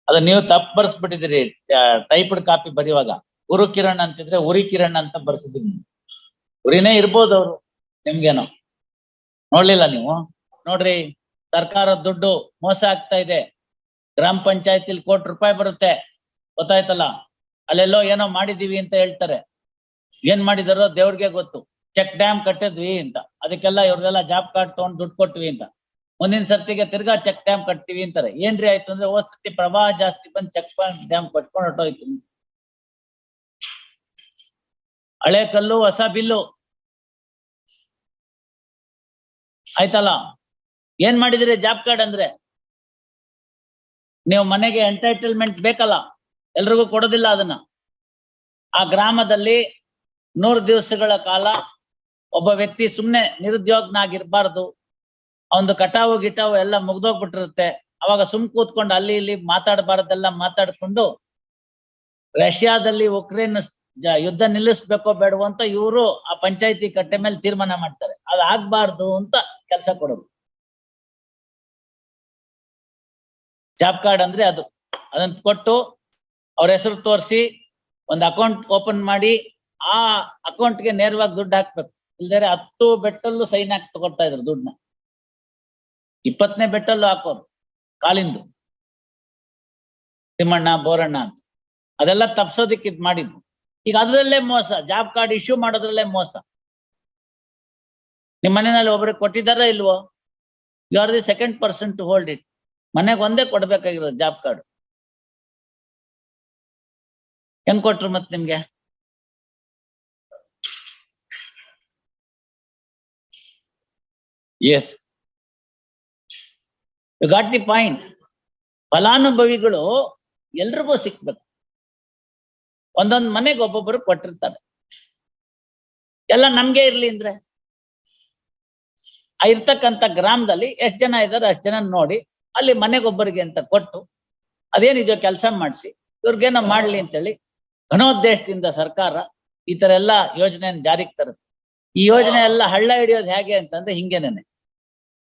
ಅದು ನೀವು ತಪ್ಪು ಬರ್ಸ್ಬಿಟ್ಟಿದ್ದೀರಿ. ಟೈಪ್ಡ್ ಕಾಪಿ ಬರೆಯುವಾಗ ಗುರು ಕಿರಣ್ ಅಂತಿದ್ರೆ ಉರಿ ಕಿರಣ್ ಅಂತ ಬರ್ಸಿದ್ರಿ. ಉರಿನೇ ಇರ್ಬೋದು ಅವ್ರು, ನಿಮ್ಗೇನೋ ನೋಡ್ಲಿಲ್ಲ ನೀವು. ನೋಡ್ರಿ, ಸರ್ಕಾರದ ದುಡ್ಡು ಮೋಸ ಆಗ್ತಾ ಇದೆ. ಗ್ರಾಮ ಪಂಚಾಯತಿಲಿ ₹1,00,00,000 ಬರುತ್ತೆ, ಗೊತ್ತಾಯ್ತಲ್ಲ. ಅಲ್ಲೆಲ್ಲೋ ಏನೋ ಮಾಡಿದೀವಿ ಅಂತ ಹೇಳ್ತಾರೆ. ಏನ್ ಮಾಡಿದಾರೋ ದೇವ್ರಿಗೆ ಗೊತ್ತು. ಚೆಕ್ ಡ್ಯಾಮ್ ಕಟ್ಟಿದ್ವಿ ಅಂತ, ಅದಕ್ಕೆಲ್ಲ ಇವ್ರದೆಲ್ಲ ಜಾಬ್ ಕಾರ್ಡ್ ತಗೊಂಡ್ ದುಡ್ಡು ಕೊಟ್ವಿ ಅಂತ. ಮುಂದಿನ ಸರ್ತಿಗೆ ತಿರ್ಗಾ ಚೆಕ್ ಡ್ಯಾಮ್ ಕಟ್ತೀವಿ ಅಂತಾರೆ. ಏನ್ರಿ ಆಯ್ತು ಅಂದ್ರೆ, ಹೋದ್ ಸರ್ತಿ ಪ್ರವಾಹ ಜಾಸ್ತಿ ಬಂದ್ ಚೆಕ್ ಡ್ಯಾಮ್ ಕಟ್ಕೊಂಡು ಹೊಟ್ಟೋಯ್ತು. ಹಳೆ ಕಲ್ಲು ಹೊಸ ಬಿಲ್ಲು ಆಯ್ತಲ್ಲ. ಏನ್ ಮಾಡಿದಿರಿ ಜಾಬ್ ಕಾರ್ಡ್ ಅಂದ್ರೆ? ನೀವು ಮನೆಗೆ ಎಂಟೈಟಲ್ಮೆಂಟ್ ಬೇಕಲ್ಲ, ಎಲ್ರಿಗೂ ಕೊಡೋದಿಲ್ಲ ಅದನ್ನ. ಆ ಗ್ರಾಮದಲ್ಲಿ 100 ದಿವಸಗಳ ಕಾಲ ಒಬ್ಬ ವ್ಯಕ್ತಿ ಸುಮ್ನೆ ನಿರುದ್ಯೋಗನಾಗಿರ್ಬಾರ್ದು. ಅವನು ಕಟಾವು ಗಿಟಾವು ಎಲ್ಲ ಮುಗ್ದೋಗ್ಬಿಟ್ಟಿರುತ್ತೆ. ಅವಾಗ ಕೂತ್ಕೊಂಡು ಅಲ್ಲಿ ಇಲ್ಲಿ ಮಾತಾಡಬಾರ್ದೆಲ್ಲ ಮಾತಾಡ್ಕೊಂಡು ರಷ್ಯಾದಲ್ಲಿ ಉಕ್ರೇನ್ ಯುದ್ಧ ನಿಲ್ಲಿಸ್ಬೇಕೋ ಬೇಡವೋ ಅಂತ ಇವರು ಆ ಪಂಚಾಯತಿ ಕಟ್ಟೆ ಮೇಲೆ ತೀರ್ಮಾನ ಮಾಡ್ತಾರೆ. ಅದು ಆಗ್ಬಾರ್ದು ಅಂತ ಕೆಲಸ ಕೊಡೋದು. ಜಾಬ್ ಕಾರ್ಡ್ ಅಂದ್ರೆ ಅದು. ಅದನ್ನ ಕೊಟ್ಟು ಅವ್ರ ಹೆಸರು ತೋರಿಸಿ ಒಂದು ಅಕೌಂಟ್ ಓಪನ್ ಮಾಡಿ ಆ ಅಕೌಂಟ್ಗೆ ನೇರವಾಗಿ ದುಡ್ಡು ಹಾಕ್ಬೇಕು. ಇಲ್ದರೆ 10 ಬೆಟ್ಟಲ್ಲೂ ಸೈನ್ ಹಾಕಿ ತಗೊಳ್ತಾ ಇದ್ರು ದುಡ್ಡನ್ನ. 20ನೇ ಬೆಟ್ಟಲ್ಲೂ ಹಾಕೋರು ಕಾಲಿಂದು, ತಿಮ್ಮಣ್ಣ ಬೋರಣ್ಣ ಅಂತ. ಅದೆಲ್ಲ ತಪ್ಸೋದಿಕ್ಕೆ ಇದ್ ಮಾಡಿದ್ರು. ಈಗ ಅದ್ರಲ್ಲೇ ಮೋಸ, ಜಾಬ್ ಕಾರ್ಡ್ ಇಶ್ಯೂ ಮಾಡೋದ್ರಲ್ಲೇ ಮೋಸ. ನಿಮ್ ಮನೆಯಲ್ಲಿ ಒಬ್ರಿಗೆ ಕೊಟ್ಟಿದಾರ ಇಲ್ವೋ? You are the second person to hold it. ಮನೆಗೆ ಒಂದೇ ಕೊಡ್ಬೇಕಾಗಿರೋದು ಜಾಬ್ ಕಾರ್ಡ್. ಹೆಂಗ್ ಕೊಟ್ರು ಮತ್ ನಿಮ್ಗೆ? Yes, you got the point. ಫಲಾನುಭವಿಗಳು ಎಲ್ರಿಗೂ ಸಿಕ್ಬೇಕು. ಒಂದೊಂದ್ ಮನೆಗೆ ಒಬ್ಬೊಬ್ಬರು ಕೊಟ್ಟಿರ್ತಾರೆ. ಎಲ್ಲ ನಮ್ಗೆ ಇರ್ಲಿ ಅಂದ್ರೆ, ಆ ಇರ್ತಕ್ಕಂಥ ಗ್ರಾಮದಲ್ಲಿ ಎಷ್ಟ್ ಜನ ಇದಾರೆ ಅಷ್ಟ್ ಜನ ನೋಡಿ ಅಲ್ಲಿ ಮನೆಗೊಬ್ಬರಿಗೆ ಅಂತ ಕೊಟ್ಟು ಅದೇನಿದೆಯೋ ಕೆಲಸ ಮಾಡಿಸಿ ಇವ್ರಿಗೇನೋ ಮಾಡ್ಲಿ ಅಂತೇಳಿ ಘನೋದ್ದೇಶದಿಂದ ಸರ್ಕಾರ ಈ ತರ ಎಲ್ಲ ಯೋಜನೆಯನ್ನು ಜಾರಿಗೆ ತರುತ್ತೆ. ಈ ಯೋಜನೆ ಎಲ್ಲ ಹಳ್ಳ ಹಿಡಿಯೋದು ಹೇಗೆ ಅಂತಂದ್ರೆ ಹಿಂಗೇನೇನೆ.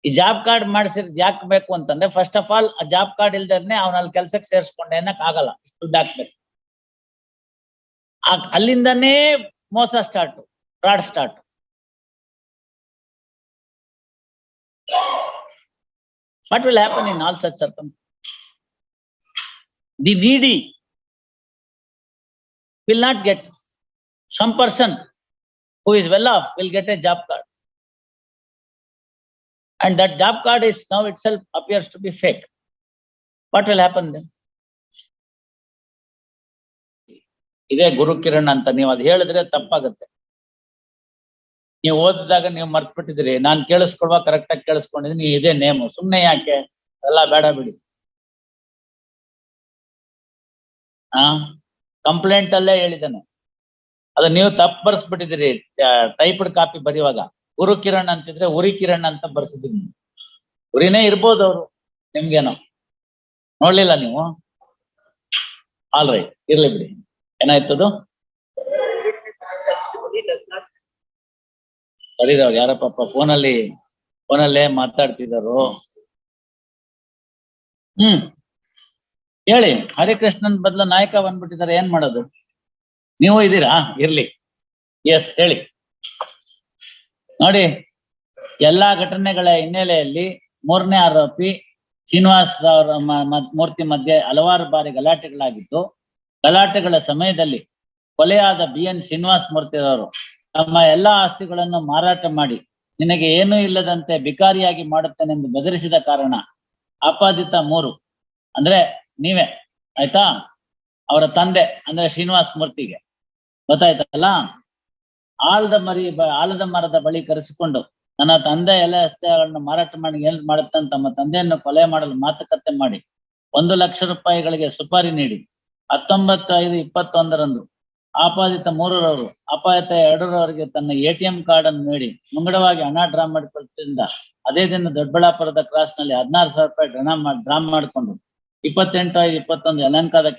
ಈ ಜಾಬ್ ಕಾರ್ಡ್ ಮಾಡಿಸಿರೋದು ಯಾಕೆ ಬೇಕು ಅಂತಂದ್ರೆ, ಫಸ್ಟ್ ಆಫ್ ಆಲ್ ಆ ಜಾಬ್ ಕಾರ್ಡ್ ಇಲ್ದೇನೆ ಅವನಲ್ಲಿ ಕೆಲ್ಸಕ್ಕೆ ಸೇರಿಸ್ಕೊಂಡೆ ಅನ್ನಕ್ ಆಗಲ್ಲ, ದುಡ್ಡು ಹಾಕ್ಬೇಕು. ಅಲ್ಲಿಂದನೇ ಮೋಸ start, fraud start. What will happen in all such circumstances? The needy will not get. Some person who is well off will get a job card, and that job card is now itself appears to be fake. What will happen then? ಇದೇ ಗುರು ಕಿರಣ್ ಅಂತ ನೀವು ಅದು ಹೇಳಿದ್ರೆ ತಪ್ಪಾಗುತ್ತೆ. ನೀವು ಓದಿದಾಗ ನೀವು ಮರ್ತ್ ಬಿಟ್ಟಿದ್ರಿ, ನಾನ್ ಕೇಳಿಸ್ಕೊಳ್ವಾ ಕರೆಕ್ಟ್ ಆಗಿ ಕೇಳಿಸ್ಕೊಂಡಿದ್ದೀನಿ, ಇದೇ ನೇಮು. ಸುಮ್ನೆ ಯಾಕೆ ಎಲ್ಲ ಬೇಡ ಬಿಡಿ. ಕಂಪ್ಲೇಂಟ್ ಅಲ್ಲೇ ಹೇಳಿದ್ದಾನೆ. ಅದು ನೀವು ತಪ್ಪು ಬರ್ಸ್ಬಿಟ್ಟಿದ್ದೀರಿ. ಟೈಪ್ಡ್ ಕಾಪಿ ಬರೆಯುವಾಗ ಗುರು ಕಿರಣ್ ಅಂತಿದ್ರೆ ಉರಿ ಕಿರಣ್ ಅಂತ ಬರ್ಸಿದ್ರಿ. ಉರಿನೇ ಇರ್ಬೋದು ಅವ್ರು, ನಿಮ್ಗೇನೋ ನೋಡ್ಲಿಲ್ಲ ನೀವು. ಆಲ್ ರೈಟ್, ಇರ್ಲಿ ಬಿಡಿ. ಏನಾಯ್ತದು? ಬರೀದವ್ರು ಯಾರಪ್ಪ ಫೋನಲ್ಲೇ ಮಾತಾಡ್ತಿದಾರು. ಹೇಳಿ. ಹರಿಕೃಷ್ಣನ್ ಬದಲು ನಾಯಕ ಬಂದ್ಬಿಟ್ಟಿದ್ದಾರೆ, ಏನ್ ಮಾಡೋದು? ನೀವು ಇದ್ದೀರಾ? ಇರ್ಲಿ. ಎಸ್, ಹೇಳಿ. ನೋಡಿ, ಎಲ್ಲಾ ಘಟನೆಗಳ ಹಿನ್ನೆಲೆಯಲ್ಲಿ 3ನೇ ಆರೋಪಿ ಶ್ರೀನಿವಾಸ್ ಅವರ ಮೂರ್ತಿ ಮಧ್ಯೆ ಹಲವಾರು ಬಾರಿ ಗಲಾಟೆಗಳಾಗಿದ್ದು, ಗಲಾಟೆಗಳ ಸಮಯದಲ್ಲಿ ಕೊಲೆಯಾದ BN ಶ್ರೀನಿವಾಸ್ ಮೂರ್ತಿರವರು ತಮ್ಮ ಎಲ್ಲಾ ಆಸ್ತಿಗಳನ್ನು ಮಾರಾಟ ಮಾಡಿ ನಿನಗೆ ಏನೂ ಇಲ್ಲದಂತೆ ಬಿಕಾರಿಯಾಗಿ ಮಾಡುತ್ತೇನೆಂದು ಬೆದರಿಸಿದ ಕಾರಣ ಆಪಾದಿತ 3 ಅಂದ್ರೆ ನೀವೇ, ಆಯ್ತಾ, ಅವರ ತಂದೆ ಅಂದ್ರೆ ಶ್ರೀನಿವಾಸ್ ಮೂರ್ತಿಗೆ ಗೊತ್ತಾಯ್ತಲ್ಲ, ಆಲದ ಮರದ ಬಳಿ ಕರೆಸಿಕೊಂಡು ನನ್ನ ತಂದೆ ಎಲ್ಲ ಆಸ್ತಿಗಳನ್ನು ಮಾರಾಟ ಮಾಡಿ ಏನ್ ಮಾಡುತ್ತಾನೆ ತಮ್ಮ ತಂದೆಯನ್ನು ಕೊಲೆ ಮಾಡಲು ಮಾತುಕತೆ ಮಾಡಿ 1 ಲಕ್ಷ ರೂಪಾಯಿಗಳಿಗೆ ಸುಪಾರಿ ನೀಡಿ 19/5/21 ಆಪಾದಿತ 3ರವರು ಅಪಾಯತ 2ರವರಿಗೆ ತನ್ನ ATM ಕಾರ್ಡ್ ಅನ್ನು ನೀಡಿ ಮುಂಗಡವಾಗಿ ಹಣ ಡ್ರಾ ಮಾಡಿಕೊಳ್ಳುತ್ತಿದ್ದ ಅದೇ ದಿನ ದೊಡ್ಡಬಳ್ಳಾಪುರದ ಕ್ರಾಸ್ ನಲ್ಲಿ 16,000 ರೂಪಾಯಿ ಡ್ರಾ ಮಾಡಿಕೊಂಡು 28/5/21 ಯಲಹಂಕದ